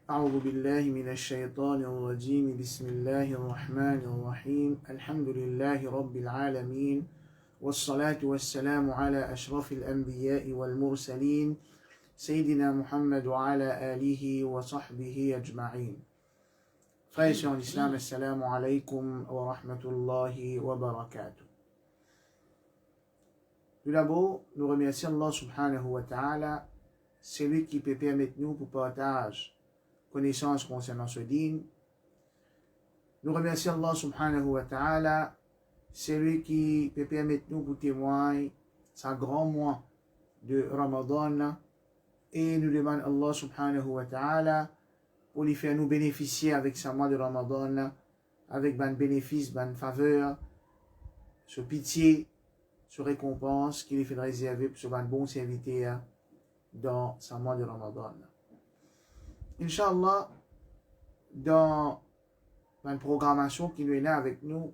أعوذ بالله من الشيطان الرجيم بسم الله الرحمن الرحيم الحمد لله رب العالمين والصلاة والسلام على أشرف الأنبياء والمرسلين سيدنا محمد وعلى آله وصحبه أجمعين. Frères et sœurs en islam, assalamu alaikum wa rahmatullahi wa barakatuh. Tout d'abord, nous remercions Allah subhanahu wa ta'ala, c'est lui qui peut permettre nous pour partager connaissances concernant ce dîn. Nous remercions Allah subhanahu wa ta'ala, c'est lui qui peut permettre nous pour témoigner sa grand mois de Ramadan, et nous demandons Allah subhanahu wa ta'ala pour lui faire nous bénéficier avec sa mois de Ramadan, avec ban bénéfice, ban faveur, ce pitié, ce récompense qu'il lui fait réserver pour ce ban bon serviteur dans sa mois de Ramadan. Inch'Allah, dans la programmation qui nous est là avec nous,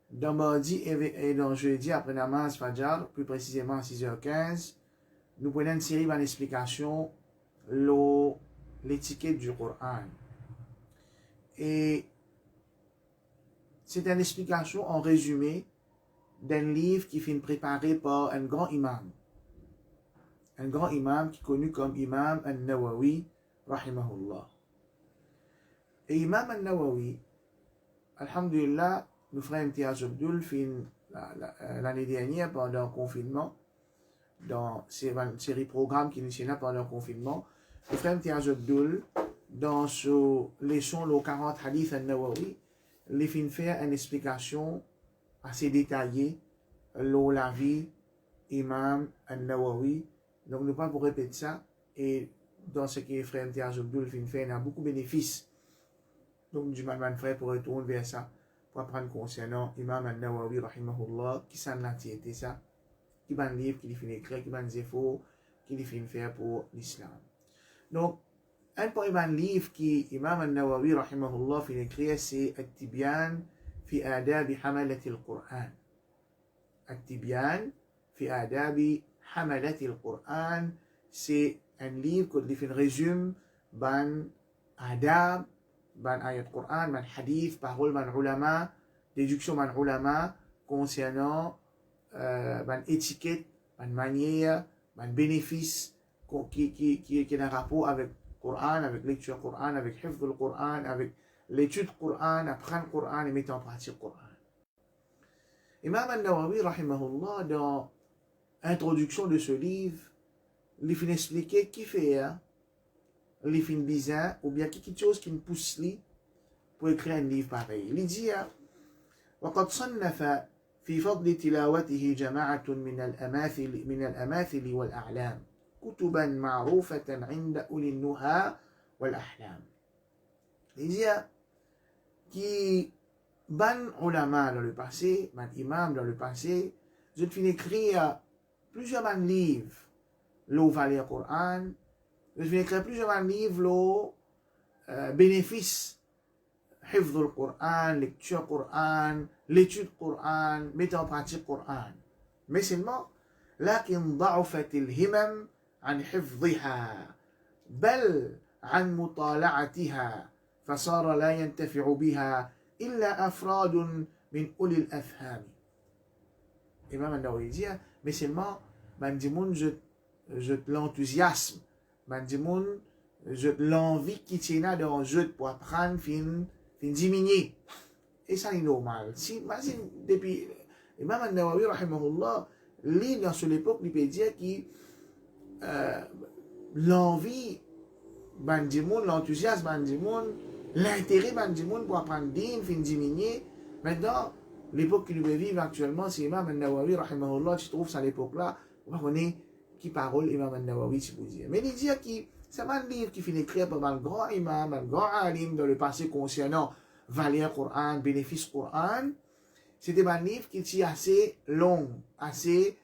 dans mardi et dans jeudi après namaz Fajr, plus précisément à 6h15, nous prenons une série d'explications l'étiquette du Coran. Et c'est une explication en résumé d'un livre qui finit préparé par un grand imam. Un grand imam qui est connu comme Imam al-Nawawi, rahimahullah. Et Imam al-Nawawi, alhamdulillah, nous ferons un petit Abdul l'année dernière pendant le confinement, dans ces série programme qui nous là pendant le confinement. Nous ferons un petit Abdul dans ce leçon, le 40 hadith al-Nawawi, les fins faire une explication assez détaillée, la vie Imam al-Nawawi. Donc, nous ne pas pour répéter ça. Et dans ce qui est frère Mtiaz Abdul Finfait, il y a beaucoup de bénéfices. Donc, du mal frère pour retourner vers ça, pour apprendre concernant Imam al-Nawawi, rahimahullah, qui s'en a été ça, qui va un livre, qui lui fait écrire, qui va des efforts, qui lui fait faire pour l'islam. Donc, un point un livre qui Imam al-Nawawi, rahimahullah, fait écrire, c'est At-Tibyan fi adabi hamalati al-Qur'an. At-Tibyan fi adabi hamalati al-Qur'an, c'est un livre qui fait un résumé ban adab, ban ayat Qur'an, ban hadith, parole ban ulama, déduction ban ulama concernant ban étiquette, ban manière, ban bénéfice qui est en rapport avec Qur'an, avec lecture Qur'an, avec hifz du Qur'an, avec l'étude Qur'an, apprendre Qur'an et mettre en pratique Qur'an. Imam al-Nawawi, rahimahullah, dans l'introduction de ce livre, il fin expliquer qui fait, il fin bizarre, ou bien quelque chose qui me pousse pour écrire un livre pareil. Il dit, وقد صنف في فضل تلاوته جماعة من الأماثل والأعلام كتبا معروفة عند أولي النهى والأحلام. Il dit, qui ban ulama dans le passé, ban imam dans le passé, je fin écrire plusieurs livres, l'eau valeur Coran, je vais écrire plusieurs livres, bénéfices, hifz du Coran, lecture Coran, l'étude Coran, mettre en pratique Coran. Mais seulement, لكن ضعفت الهمم عن حفظها بل عن مطالعتها فصار لا ينتفع بها إلا أفراد من أولي الأفهام. Imam al-Nawawi dit, mais seulement, je l'enthousiasme, je l'envie qui tient dans jeu pour apprendre, fin diminuer. Et ça est normal. Si, imagine, depuis, Imam al-Nawawi, rahimahullah, lit dans cette époque, il peut dire que l'envie, l'enthousiasme, l'intérêt pour apprendre din, fin diminuer. Maintenant, l'époque que nous vivons actuellement, c'est Imam al-Nawawi, rahimahullah, tu trouves ça à l'époque-là, on connaît qui parole Imam al-Nawawi, si vous dites. Mais il dit que c'est un livre qui finit écrit par un grand imam, un grand alim dans le passé concernant valeur Coran, bénéfice Coran. C'était un livre qui est assez long, assez.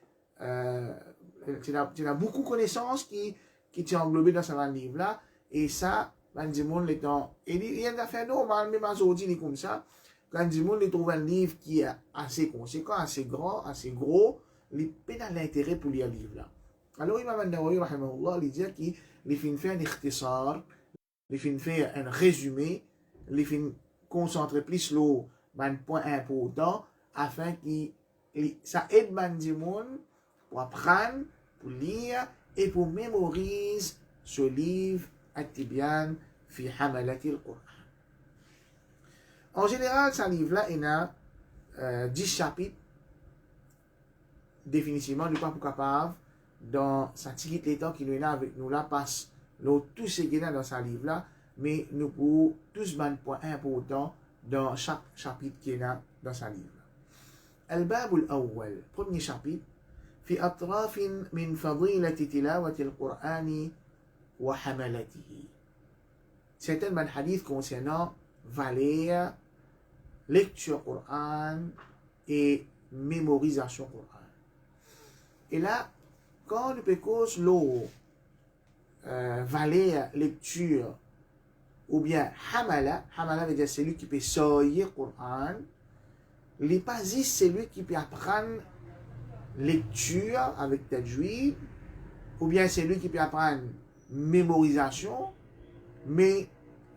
Tu as beaucoup de connaissances qui sont englobées dans ce livre-là. Et ça, il y a une affaire normale, même aujourd'hui, comme ça. Quand du monde trouve un livre qui est assez conséquent, assez grand, assez gros, il peut dans l'intérêt pour lire le livre là. Alors Imam al-Nawawi, rahimahullah, il dit qu'il les fins faire un ikhtisar, les fins faire un résumé, les fins concentrer plus le point important afin que ça aide les gens pour apprendre, pour lire et pour mémoriser ce livre At-Tibyan fi Hamalati al-Qur'an. En général, ce livre-là, il a 10 chapitres. Définitivement, nous ne sommes pas capables, dans sa petite état qui nous est là avec nous, là, passe tout ce qui est dans ce livre-là, mais nous pouvons tous mettre un point important dans chaque chapitre qui est là dans ce livre. الباب الأول premier chapitre في أطراف من فضيلة تلاوة القرآن وحملته. C'est un hadith concernant valeur, lecture Coran et mémorisation Coran. Et là, quand on peut cause l'eau, valeur, lecture, ou bien hamala veut dire celui qui peut sortir Coran, il pas juste celui qui peut apprendre lecture avec tajwid, ou bien celui qui peut apprendre mémorisation, mais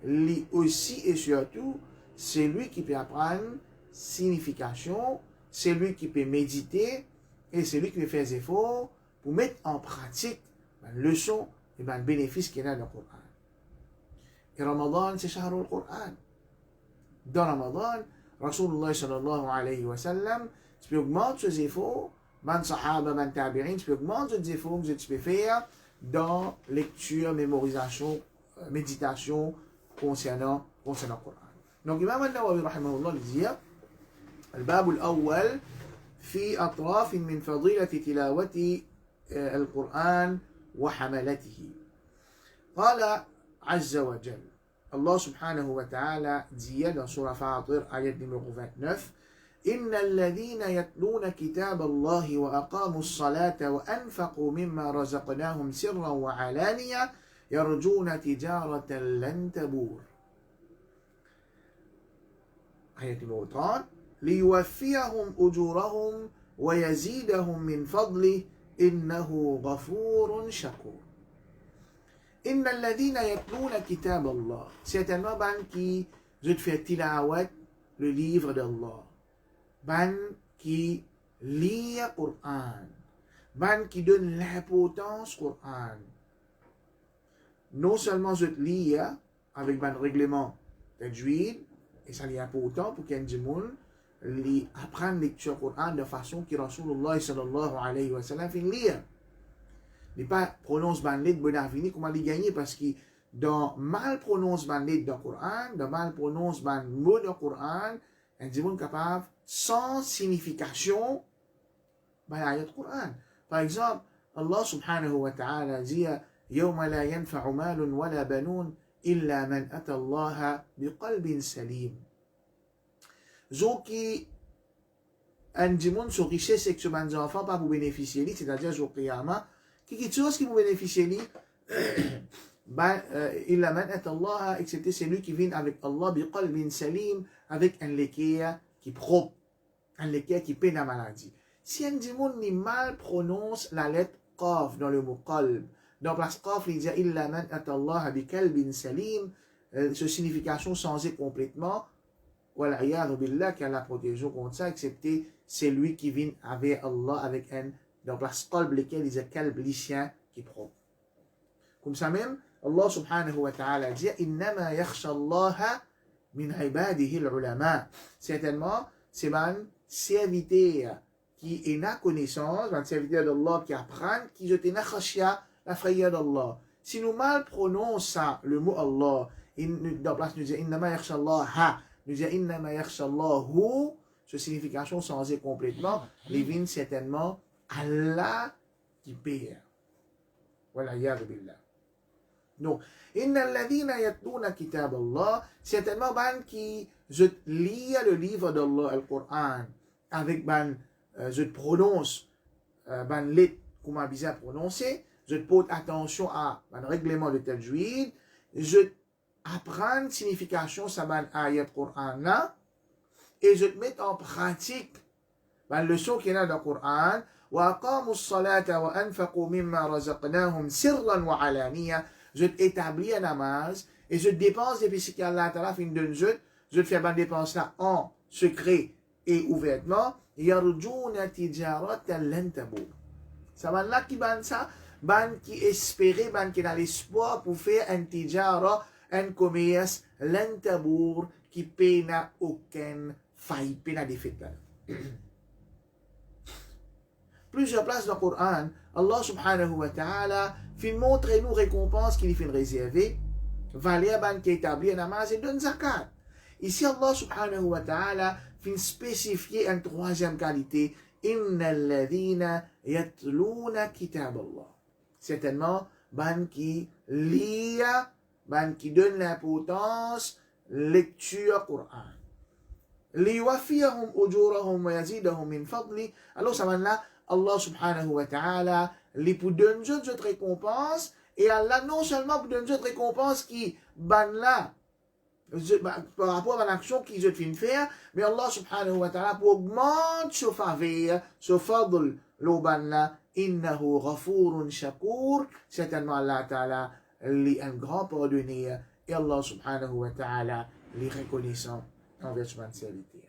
lui aussi et surtout celui qui peut apprendre signification, celui qui peut méditer et celui qui peut faire des efforts pour mettre en pratique la leçon et le bénéfice qu'il y a dans le Coran. Et Ramadan, c'est Shahr al-Qur'an. Dans Ramadan, Rasulullah sallallahu alayhi wa sallam, tu peux augmenter ses efforts, ban sahaba, ban tabi'in, tu peux augmenter ses efforts que tu peux faire dans lecture, mémorisation, méditation concernant le Coran. Donc, Imam al-Nawawi rahimahullah dit الباب الأول في أطراف من فضيلة تلاوة القرآن وحملته. قال عز وجل الله سبحانه وتعالى dit dans سورة فاطر آية numéro 29 إن الذين يتلون كتاب الله وأقاموا الصلاة وأنفقوا مما رزقناهم سرا وعلانية يرجون تجارة لن تبور. آية numéro 30 ليوفيهم أجورهم ويزيدهم من فضله إنه غفور شكور. إن الذين يتلون كتاب الله. Certainement, ban qui je te fais tilawat, le livre d'Allah. Ban qui lit le Coran. Ban qui donne l'importance au Coran. Non seulement je te lis avec ban règlement tajwid, et ça est important pour qu'un monde apprenne lecture Coran de façon que Rasulullah sallallahu alayhi wa sallam fait lire. Il pas prononce ban lettre bon avenir comment les gagner parce que dans mal prononce ban lettre dans Coran, dans mal prononce ban mot dans Coran, un monde capable sans signification ban ayat Coran. Par exemple, Allah subhanahu wa ta'ala dit يوم لا ينفع مال ولا بنون إلا من أتى الله بقلب سليم. Zo qui un monde sur richesse et que ses enfants pas vous bénéficier, c'est-à-dire jour qiyamah, qui chose qui vous bénéficie, il a manat Allah, excepté celui qui vient avec Allah bi qalbin salim, avec un lequer qui propre, un lequer qui peine la maladie. Si un monde ni mal prononce la lettre qaf dans le mot qalb, dans place qaf il dit il a manat Allah bi qalbin salim, ce signification changée complètement. Wal'iyadu billah, qui a la protection contre ça, excepté celui qui vient avec Allah, avec un, dans place qalb, lequel il y a kalb, l'isien, qui propre. Comme ça même, Allah subhanahu wa ta'ala dit, innama yakhsha Allah min ibadihi l'ulama. Certainement, c'est un serviteur qui est na connaissance, un serviteur d'Allah qui apprend, qui je t'ai na khashya, la frayeur d'Allah. Si nous mal prononçons le mot Allah, dans place nous dit, innama yakhsha Allah, nous disons innama yakhsha Allahu, ce signification changée complètement, les vignes certainement Allah qui paye. Voilà, yadu billah. Donc, inna alladhina yatluna kitab Allah, certainement ban qui je lis le livre d'Allah, le Coran, avec ban je prononce ban lit comment bien prononcer, je porte attention à ban règlement de tajwid, je apprendre signification ça ban ayat Coran là et je te mets en pratique la leçon qu'il y a dans le Coran wa aqamu as-salata wa anfaqu mimma razaqnahum sirran wa alaniya je établis un namaz, et je dépense depuis ce qu'Allah Ta'ala fin donne je fais ma dépense là en secret et ouvertement, yarjouna tijaratan lan tabour. Ça va là qui ban ça, ban qui espérait, ban qui a l'espoir pour faire un tijara, un commerce, lan tabour, qui paie n'a aucune faille, paie n'a défaite là. Plusieurs places dans le Coran, Allah subhanahu wa ta'ala fait montrer nous récompenses qu'il fait réserver, valer ban qui établit un namaz et donne zakat. Ici, Allah subhanahu wa ta'ala fait spécifier une troisième qualité. Inna alladhina yatluna kitab Allah. Certainement, ban qui lit, ban qui donne l'importance, lecture Coran. Liwafiyahum ujurahum wa yazidahum min fadli. Alors, ça va là, Allah subhanahu wa ta'ala, les pour donner d'autres récompenses, et Allah non seulement pour donner d'autres récompenses qui, ban là, par rapport à l'action qu'ils ont fait faire, mais Allah subhanahu wa ta'ala pour augmenter ce faveur, ce fadl, l'obanla, innahu ghafurun shakur, certainement Allah ta'ala, est un grand pardonneur, et Allah subhanahu wa ta'ala, les reconnaissant envers son serviteur.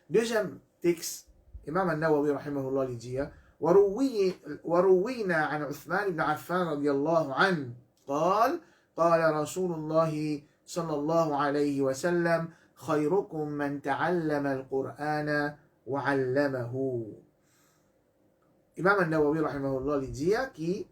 Deuxième texte, Imam al-Nawawi rahimahullah lui dit, وروينا عن عثمان بن عفان رضي الله عنه قال قال رسول الله صلى الله عليه وسلم خيركم من تعلم القرآن وعلمه. Imam al-Nawawi rahimahullah lui dit qui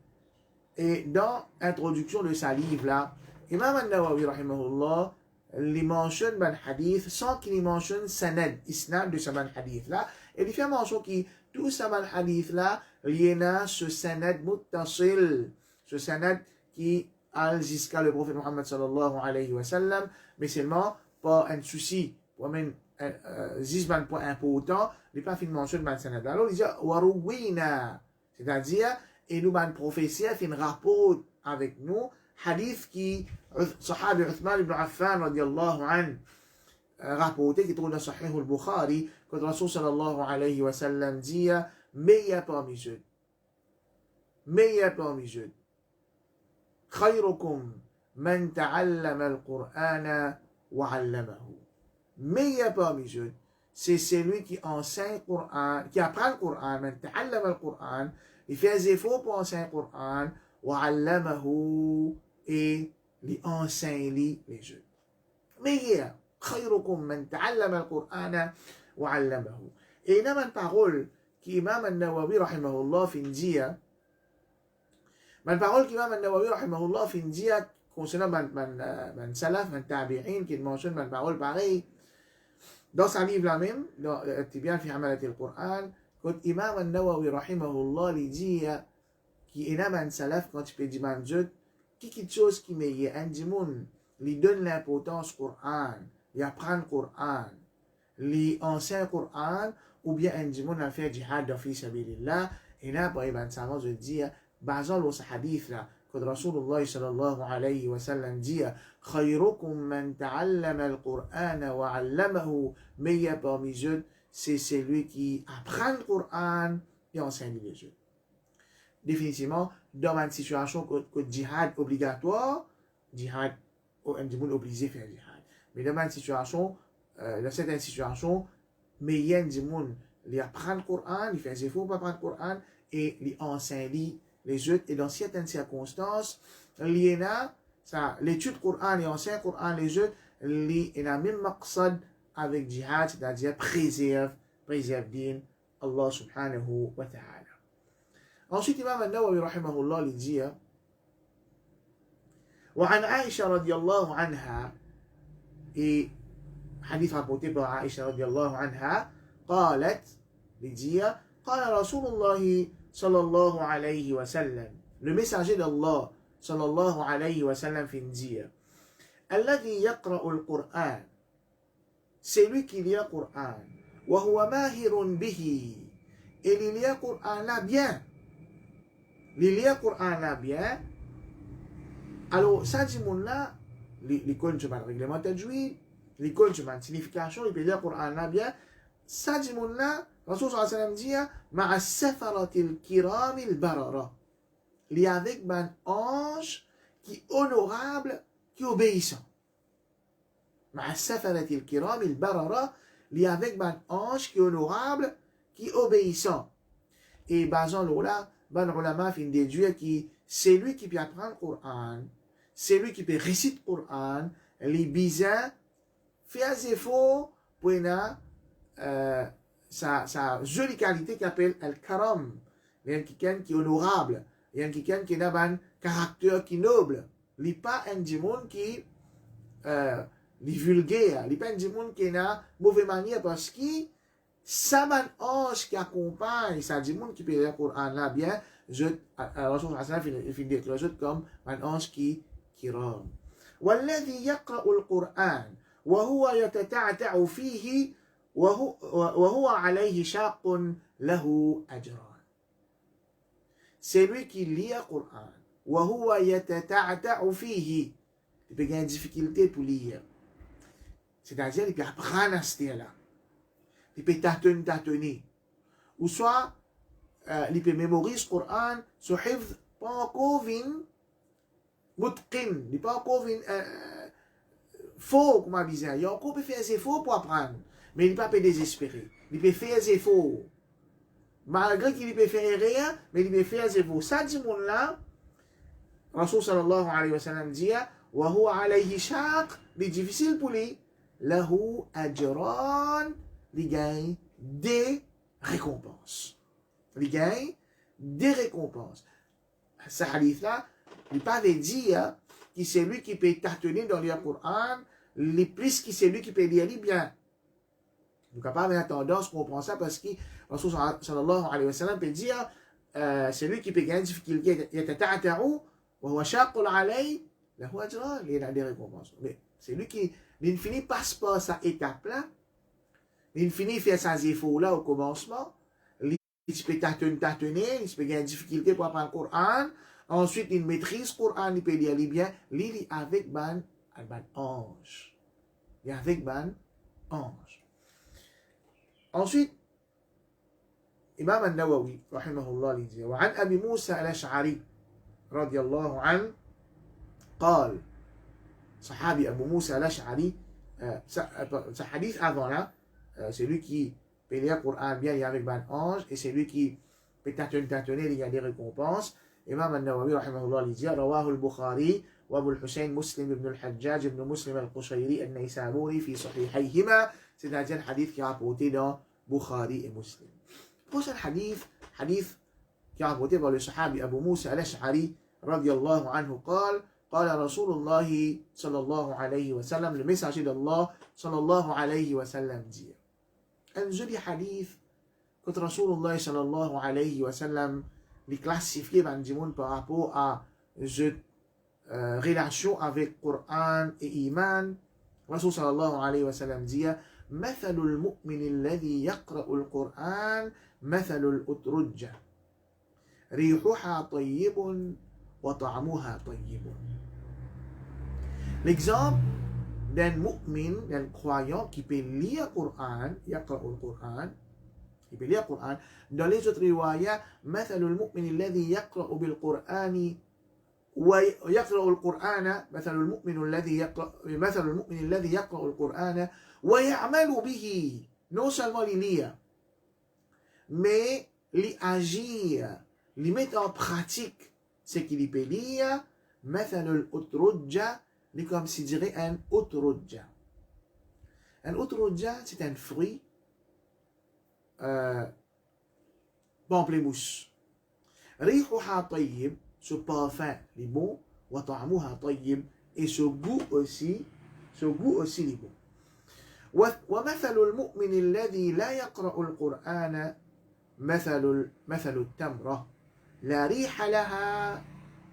est dans l'introduction de sa livre là, Imam al-Nawawi rahimahullah lui mentionne ban hadith sans qu'il mentionne sanad, isnad de ce ban hadith là, et il fait mention qui tout ce ban hadith là, il y a ce sanad muttasil, ce sanad qui jusqu'à le prophète Muhammad sallallahu alayhi wa sallam, mais seulement pas un souci, pour même un point important, il n'est pas fait mention de ban sanad. Alors il dit warouina, c'est-à-dire, et nous ban professeur fait un rapport avec nous, hadith qui Sahabi Uthman ibn Affan radiyallahu anhu rapporté qui trouve dans Sahih al-Bukhari quand Rasul sallallahu alayhi wa sallam dit meilleur parmi eux, meilleur parmi eux. خيركم من تعلم القرآن وعلمه. Meilleur parmi eux, c'est celui qui enseigne le Coran, qui apprend le Coran, من تعلم القرآن, il fait des efforts pour enseigner le Coran, وعلمه, et il enseigne les jeux. Meilleur, خيركم من تعلم القرآن وعلمه. Et il y a une parole qui Imam al-Nawawi rahimahullah fin dit, une parole qu'Imam al-Nawawi rahimahullah fin dit concernant man salaf, man tabi'in, qui mentionne une parole pareille. Dans sa livre là même, dans Tibyan fi Hamalat al-Qur'an, quand Imam al-Nawawi rahimahullah lui dit qui est un salaf quand il peut dire man Dieu, quelque chose qui met un dimoun, lui donne l'importance au Coran, lui apprend le Coran, lui enseigne le Coran, ou bien un dimoun a fait jihad dans fi sabilillah, et là, pour Ibn Samad, je dis, basant sur ce hadith là, quand Rasulullah sallallahu alayhi wa sallam dit خيركم من تعلم القرآن وعلمه, meilleur parmi eux, c'est celui qui apprend le Coran et enseigne les autres. Définitivement, dans une situation que jihad obligatoire, jihad, un dimoun obligé de faire jihad. Mais dans une situation, dans certaines situations, meilleur dimoun, il apprend le Coran, il fait des efforts pour apprendre le Coran et il enseigne les autres. Et dans certaines circonstances, il y a l'étude Coran et enseigne Coran les autres, il y a même maqsad avec jihad, c'est-à-dire préserve din Allah subhanahu wa ta'ala. Ensuite, Imam al-Nawawi rahimahullah lui dit وعن عائشة رضي الله عنها, et hadith rapporté par Aïcha رضي الله عنها, قالت, lui dit قال رسول الله صلى الله عليه وسلم, le messager d'Allah صلى الله عليه وسلم fin dire الذي يقرأ القرآن, c'est lui qui lit le Coran, وهو ماهر به, et il lit le Coran là bien, il lit le Coran là bien. Alors ça dit mon là, il connaît le règlement tajwid, il connaît la signification, il peut lire le Coran là bien. Ça dit mon là, Rasul sallallahu alayhi wa sallam dit مع السفرة الكرام البررة, il y a avec un ange qui est honorable, qui est obéissant. مع السفرة الكرام البررة, il y a avec un ange qui est honorable, qui est obéissant. Et basant là, ben ulama fin déduire que c'est lui qui peut apprendre le Coran, c'est lui qui peut réciter le Coran, les bizarres, faire des efforts pour sa jolie qualité qui appelle al-karam. Il y a quelqu'un qui est honorable, il y a quelqu'un qui a un caractère qui est noble. Il n'y a pas un démon qui est vulgaire, il n'y a pas un démon qui a mauvaise manière parce que ça un ange qui accompagne, ça démon qui peut lire le Coran là bien, Rasul fin déclare comme un ange qui rame. والذي يقرأ القرآن وهو يتتعتع فيه وهو عليه شاق له أجران. C'est lui qui lit le Coran. وهو يتتعتع فيه. Il peut avoir une difficulté pour lire. C'est-à-dire, il peut apprendre à ce là. Il peut tâtonner. Ou soit, il peut mémoriser le Coran, sur hifz, pas encore vin, mutqin, il pas encore vin, faux, comme on disait. Il a encore peut faire des efforts pour apprendre. Mais il ne peut pas désespérer. Il peut faire des efforts. Malgré qu'il peut faire rien, mais il peut faire des efforts. Ça dit mon là, Rasul sallallahu alayhi wa sallam dit, wa huwa alayhi shaq, c'est difficile pour lui. Lahu ajran, il gagne des récompenses. Il gagne des récompenses. Ce hadith-là, il ne peut pas dire que c'est lui qui peut tâtonner dans le Coran, plus que c'est lui qui peut lire bien. Nous ne pouvons pas avoir tendance à comprendre ça parce que Rasul sallallahu alayhi wa sallam peut dire c'est lui qui peut gagner des difficultés. Il y a وهو شاق عليه له أجران, il a des récompenses. Mais c'est lui qui, l'infini passe par sa étape-là, l'infini fait ses efforts-là au commencement, il peut tâtonner, il peut gagner des difficultés pour apprendre le Coran, ensuite il maîtrise le Coran, il peut lire bien, il est avec un ange. Il est avec un ange. Ensuite, Imam al-Nawawi, rahimahullah, il dit, وعن أبي موسى الأشعري رضي الله عنه قال, صحابي أبو موسى الأشعري, ce hadith avant là, c'est lui qui peut lire le Coran bien, il y a avec un ange, et c'est lui qui peut tâtonner, il y a des récompenses. Imam al-Nawawi, rahimahullah, il dit, رواه البخاري وابو الحسين مسلم بن الحجاج بن مسلم القشيري النيسابوري في صحيحيهما. C'est-à-dire un hadith qui est rapporté dans Bukhari et Muslim. Prochain hadith qui est rapporté par le sahabi Abu Musa al-Ash'ari رضي الله عنه قال قال رسول الله صلى الله عليه وسلم, le messager d'Allah صلى الله عليه وسلم dit, un joli hadith que Rasulullah صلى الله عليه وسلم les classifié par du monde par rapport à cette relation avec Coran et Iman. Rasul صلى الله عليه وسلم dit, مثل المؤمن الذي يقرأ القرآن مثل الأترجة ريحها طيب وطعمها طيب. L'exemple d'un mu'min, d'un croyant qui peut lire le Coran, يقرأ القرآن, qui peut lire le Coran. Dans les autres riwayas, مثل المؤمن الذي يقرأ بالقرآن ويقرأ القرآن مثل المؤمن الذي يقرأ القرآن ويعمل به. Non seulement il lire, mais il agir, il mettre en pratique ce qu'il peut lire. مثل الأترجة, c'est comme si dirait un أترجة. Un أترجة, c'est un fruit pamplemousse. ريحها طيب, ce parfum est bon, وطعمها طيب, et ce goût aussi est bon. ومثل المؤمن الذي لا يقرأ القرآن مثل التمرة لا ريح لها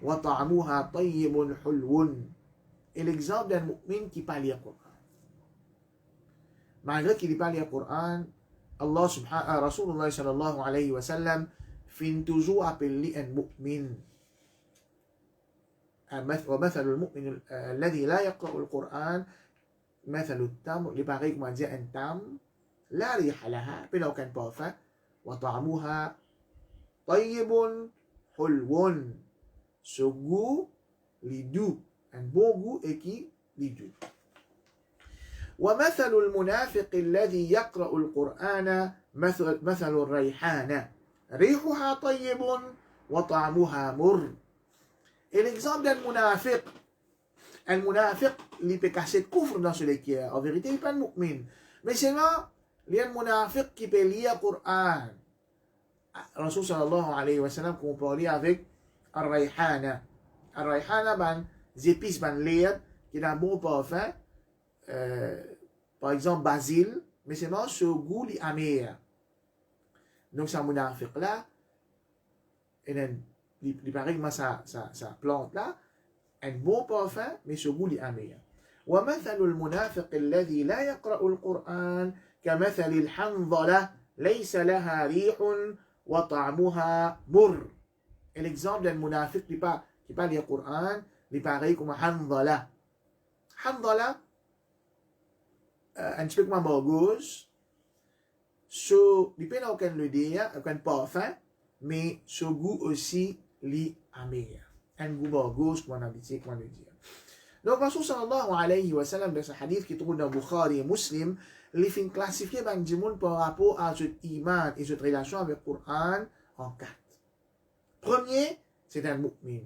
وطعمها طيب حلو. Et l'exemple d'un mu'min qui parle le Coran. Malgré qu'il parle le Coran, Allah Rasulullah sallallahu alayhi wa sallam finit toujours appeler un mu'min. ومثل المؤمن الذي لا يقرأ القرآن مثل التمر, il paraît comment dire un tam, لا ريح لها, puis il n'a aucun parfum, وطعمها طيب حلو, ce goût, les doux, un bon goût et qui les doux. ومثل المنافق الذي يقرأ القرآن مثل الريحانة ريحها طيب وطعمها مر. Et l'exemple d'un munafiq, un munafiq, il peut casser de couvre dans ce l'équerre. En vérité, il n'est pas un mu'min. Mais seulement, il y a un munafiq qui peut lire le Coran. Rasul sallallahu alayhi wa sallam comparé avec al-rayhana. Al-rayhana, ben, des épices, ben, l'air, qui est un bon parfum. Par exemple, basil, mais seulement ce goût est amer. Donc, ce munafiq là, il paraît que sa plante là, un bon parfum, mais ce goût est amer. ومثل المنافق الذي لا يقرأ القرآن كمثل الحنظلة ليس لها ريح وطعمها مر. Et l'exemple d'un munafiq qui parle le Coran, il paraît comme hanzala. Hanzala, un petit peu comme un bagage, il peut aucun le dire, aucun parfum, mais ce goût aussi li amer. Un goût bagage, comme on a dit, comme on le dit. Donc, Rasul sallallahu alayhi wa sallam, dans ce hadith qui trouve dans Bukhari et Muslim, il fait classifier du monde par rapport à ce iman et cette relation avec le Coran en quatre. Premier, c'est un mu'min.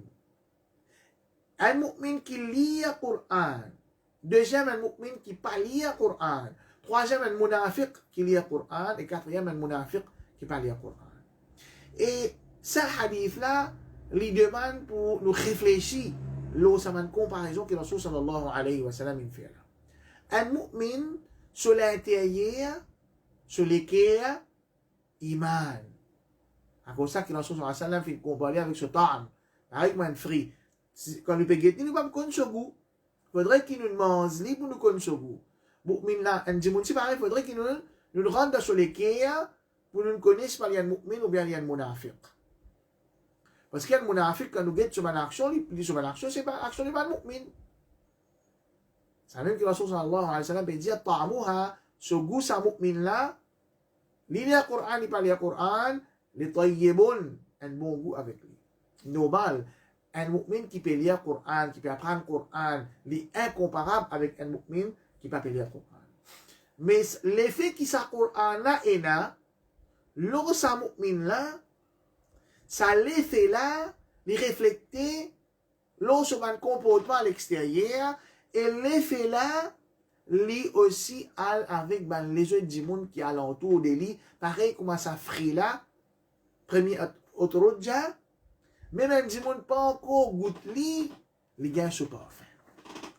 Un mu'min qui lit le Coran. Deuxième, un mu'min qui ne lit pas le Coran. Troisième, un munafiq qui lit le Coran. Et quatrième, un munafiq qui ne lit pas le Coran. Et ce hadith-là, il demande pour nous réfléchir. Là, c'est une comparaison que Rasul sallallahu alayhi wa sallam fait là. Un mu'min, sur l'intérieur, sur l'équerre, iman. C'est pour ça que Rasul sallallahu alayhi wa sallam fait comparer avec ce ta'am, avec un fruit. Quand nous payons, nous ne pouvons pas connaître ce goût. Il faudrait qu'il nous mange pour nous connaître ce goût. Mu'min là, un djimoun, c'est pareil, il faudrait qu'il nous rentre sur l'équerre pour nous connaître par un mu'min ou bien un munafiq. Parce qu'il y a un munafiq, quand nous guettons sur une action, il dit sur une action, c'est pas l'action n'est pas le mu'min. C'est même que Rasul sallallahu alayhi wa sallam peut dire ta'amuha, ce goût, sa mu'min là, il lit le Coran, il parle le Coran, les tayyibun, un bon goût avec lui. Normal, un mu'min qui peut lire le Coran, qui peut apprendre le Coran, il est incomparable avec un mu'min qui ne peut pas lire le Coran. Mais l'effet qui sa Coran là est là, l'eau sa mu'min là, ça l'effet là, les refléter, l'eau sur un comportement à l'extérieur, et l'effet là, lui aussi avec les autres du monde qui alentour de lui, pareil comme ça frit là, premier autoroute déjà, même un du monde pas encore goûte lui, il gagne ce parfum.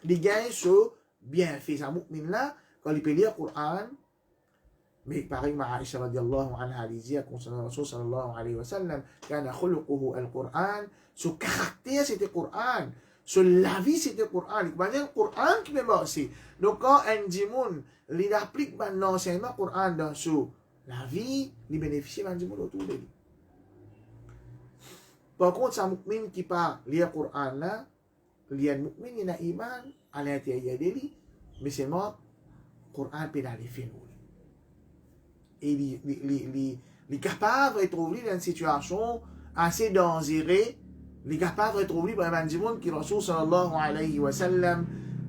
Il gagne ce bienfait. Ça mu'min là, quand il peut lire le Coran, mais pareil, Aïcha radiallahu anha disait concernant Rasul sallallahu alayhi wa sallam, kana khuluquhu al-Qur'an, ce caractère c'était le Coran, ce la vie c'était le Coran. Il va dire le Coran qui me marche. Donc quand un djimoun, il applique l'enseignement Coran dans la vie, il bénéficie d'un djimoun autour de lui. Par contre, ça mu'min qui parle lire le Coran là, il y a un mu'min, il y a un iman à l'intérieur de lui, mais seulement le Coran peut aller faire nous. Et il est capable de trouver dans une situation assez dangereuse. Il est capable de trouver par un monde qui Rasul sallallahu alayhi wa sallam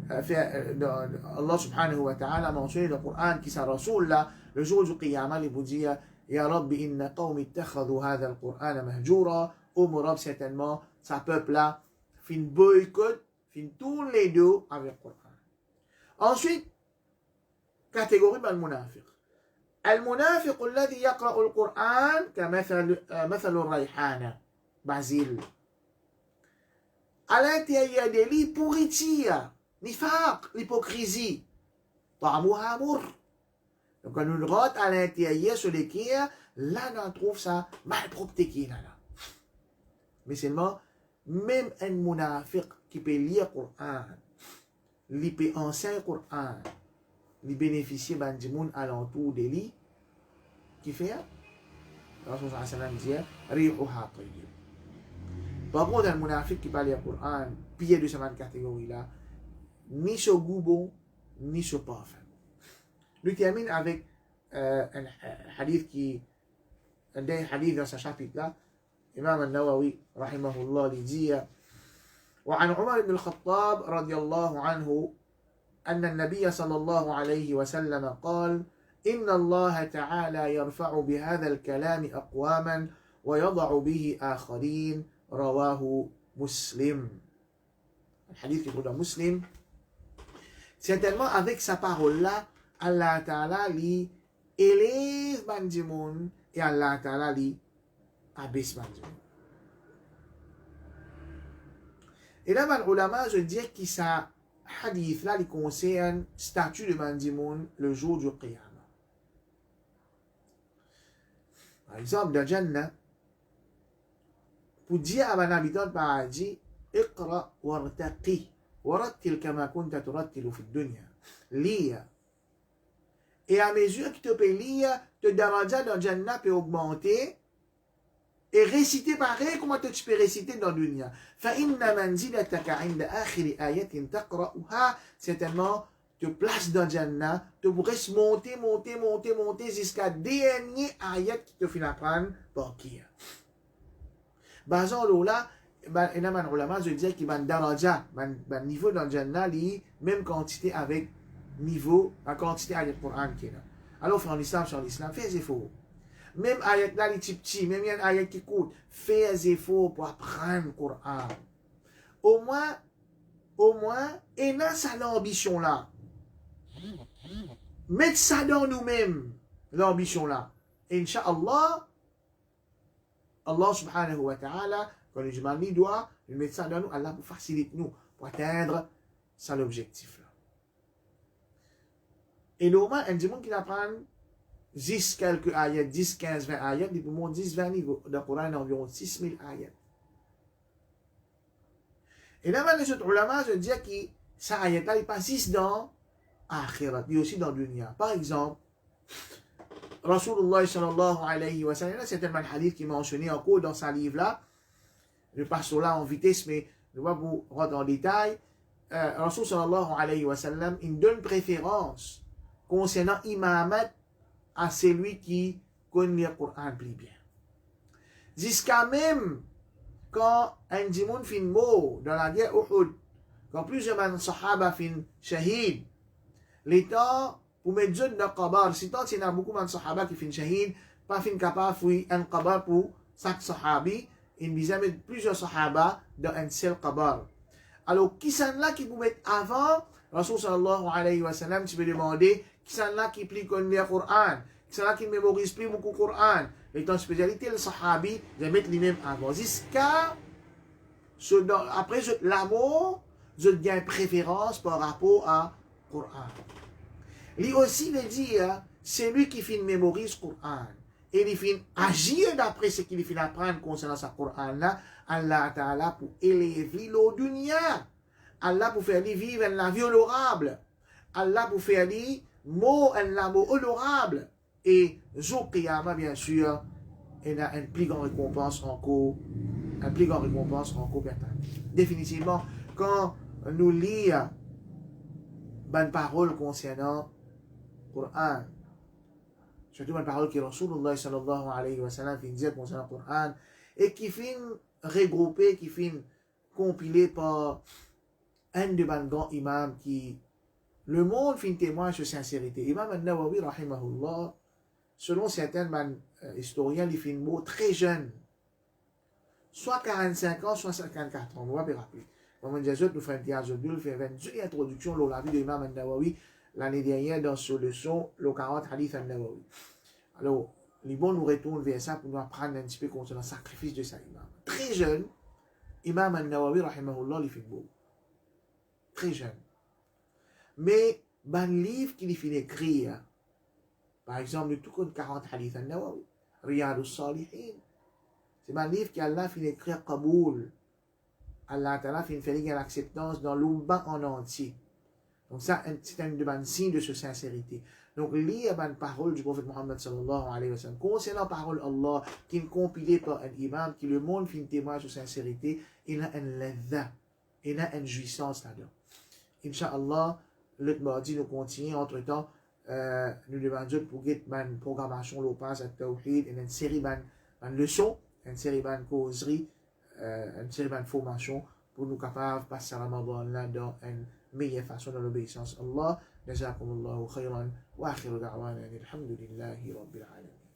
Allah subhanahu wa ta'ala a mentionné dans le Coran qui s'est Rasul là, le jour du Qiyamah, il vous dit Ya Rabbi inna qawmi ittakhadhu hadha al-Qur'an mahjura. Oh mon Rabb, certainement, sa peuple là, fin boycott, fin tous les deux avec le Coran. Ensuite, catégorie de munafiq. المنافق الذي يقرأ القرآن كمثل الريحانة basil. À l'intérieur de lui, pourriture, nifaq, l'hypocrisie. طعمها مر. Donc quand nous rentre à l'intérieur sur l'équerre, là on trouve ça malpropreté qui est là. Mais seulement, même un munafiq qui peut lire le Coran, il peut enseigner le Coran, il bénéficie du monde alentour de lui, qui fait, Rasul sallallahu alayhi wa sallam dit, rihuha tayyib. Par contre, un munafiq qui parle le Coran, pied de cette catégorie-là, ni ce goût bon, ni ce parfum. Nous termine avec un hadith un des hadiths dans ce chapitre-là. Imam al-Nawawi, rahimahullah, il dit وعن عمر بن الخطاب رضي الله عنه أن النبي صلى الله عليه وسلم قال إن الله تعالى يرفع بهذا الكلام أقواما ويضع به آخرين رواه مسلم. Le hadith qui est dans Muslim, certainement avec sa parole-là, Allah Ta'ala li élève bandimoun et Allah Ta'ala li abaisse bandimoun. Et là, les ulama, je dis que ça hadith là, il concerne statut de bandimoun le jour du Qiyamah. Par exemple, dans Jannah, pour dire à un habitant de paradis, اقرأ وارتقي ورتل كما كنت ترتل في الدنيا. Lis. Et à mesure que tu peux lire, te daraja dans Jannah peut augmenter et réciter pareil comment tu peux réciter dans le dunya. فإن منزلتك عند آخر آية تقرأها, certainement te place dans Jannah, tu pourrais monter jusqu'à dernier ayat qui te finit apprendre par qui. Basant là, énormément de ulama, je disais qu'il y a un daraja, un niveau dans Jannah, même quantité avec niveau, la quantité ayat Coran qui est là. Alors, frère en islam, sur l'islam, fais des efforts. Même ayat là, les petits, même il y a un ayat qui coûte, fais des efforts pour apprendre le Coran. Au moins, et dans ça l'ambition là. Mettre ça dans nous-mêmes, l'ambition là. Inch'Allah, Allah subhanahu wa ta'ala, quand les humains doit, il met ça dans nous, Allah pour faciliter nous, pour atteindre ça l'objectif là. Et normalement, un dimanche qui apprend 10 quelques ayats, 10, 15, 20 ayats, il peut monter 10, 20 niveaux. Dans le Coran, environ 6000 ayats. Et là, les autres ulama, je dis que ça ayat là, il passe dans Akhirat, mais aussi dans le dunya. Par exemple, Rasulullah sallallahu alayhi wa sallam, c'est un hadith qui est mentionné encore dans sa livre là. Je passe là en vitesse, mais je ne vais pas vous rentrer en détail. Rasul sallallahu alayhi wa sallam, il donne préférence concernant imamat à celui qui connaît le Coran plus bien. Jusqu'à même quand un dimoun fin mort dans la guerre Uhud, quand plusieurs sahaba fin shahid, l'état pour mettre zone dans le qabar, si tant il y a beaucoup de sahaba qui fin shahid, pas fin capable de faire un qabar pour chaque sahabi, il disait mettre plusieurs sahaba dans un seul qabar. Alors, qui sont là qui vous mettent avant, Rasul sallallahu alayhi wa sallam, tu peux demander, qui sont là qui plient le Coran, qui sont là qui mémorisent plus beaucoup le Coran, étant spécialité, le sahabi, je vais mettre lui-même avant. Jusqu'à, après l'amour, je gagne préférence par rapport à Coran. Lui aussi veut dire, c'est lui qui finit mémorise Coran. Et il finit agir d'après ce qu'il finit apprendre concernant sa Coran là, Allah Ta'ala pour élever le dunya. Allah pour faire lui vivre la vie honorable. Allah pour faire lui mot la mot honorable. Et jour Qiyamah, bien sûr, il a une plus grande récompense encore. Une plus grande récompense encore. Définitivement, quand nous lisons une parole concernant le Coran, surtout une parole qui Rasulullah sallallahu alayhi wa sallam fait dire concernant le Coran, et qui finit regroupé, qui finit compilé par un de mes grands imams qui, le monde finit témoin de sincérité. Imam al-Nawawi, rahimahullah, selon certains historiens, il finit mort très jeune, soit 45 ans, soit 54 ans, on va bien rappeler. Comme je nous faisons un théâtre, nous faisons une introduction sur la vie de l'imam al-Nawawi l'année dernière dans ce leçon, le 40 hadith al-Nawawi. Alors, les bons nous retournent vers ça pour nous apprendre un petit peu concernant le sacrifice de sa imam. Très jeune, Imam al-Nawawi, rahimahullah, il fait beau. Très jeune. Mais, un livre qu'il finit écrire, par exemple, le tout comme 40 hadith al-Nawawi, Riyadus Salihin, c'est un livre qu'Allah finit écrire Qaboul. Allah Ta'ala finit faire l'acceptance dans l'Umma en entier. Donc ça, c'est un signe de sa sincérité. Donc, lire une parole du prophète Muhammad sallallahu alayhi wa sallam, concernant la parole Allah, qui est compilée par un imam, qui le monde finit témoigne de sa sincérité, il a un ladha, il a une jouissance là-dedans. Inch'Allah, le mardi, nous continuons. Entre-temps, nous demandons pour une programmation lopage à Tawhid, une série de leçons, une série de causeries, une série de formations pour nous capables de passer Ramadan là dans une meilleure façon dans l'obéissance à Allah. Jazakumullahu khayran wa akhiru da'wana alhamdulillahi rabbil alamin.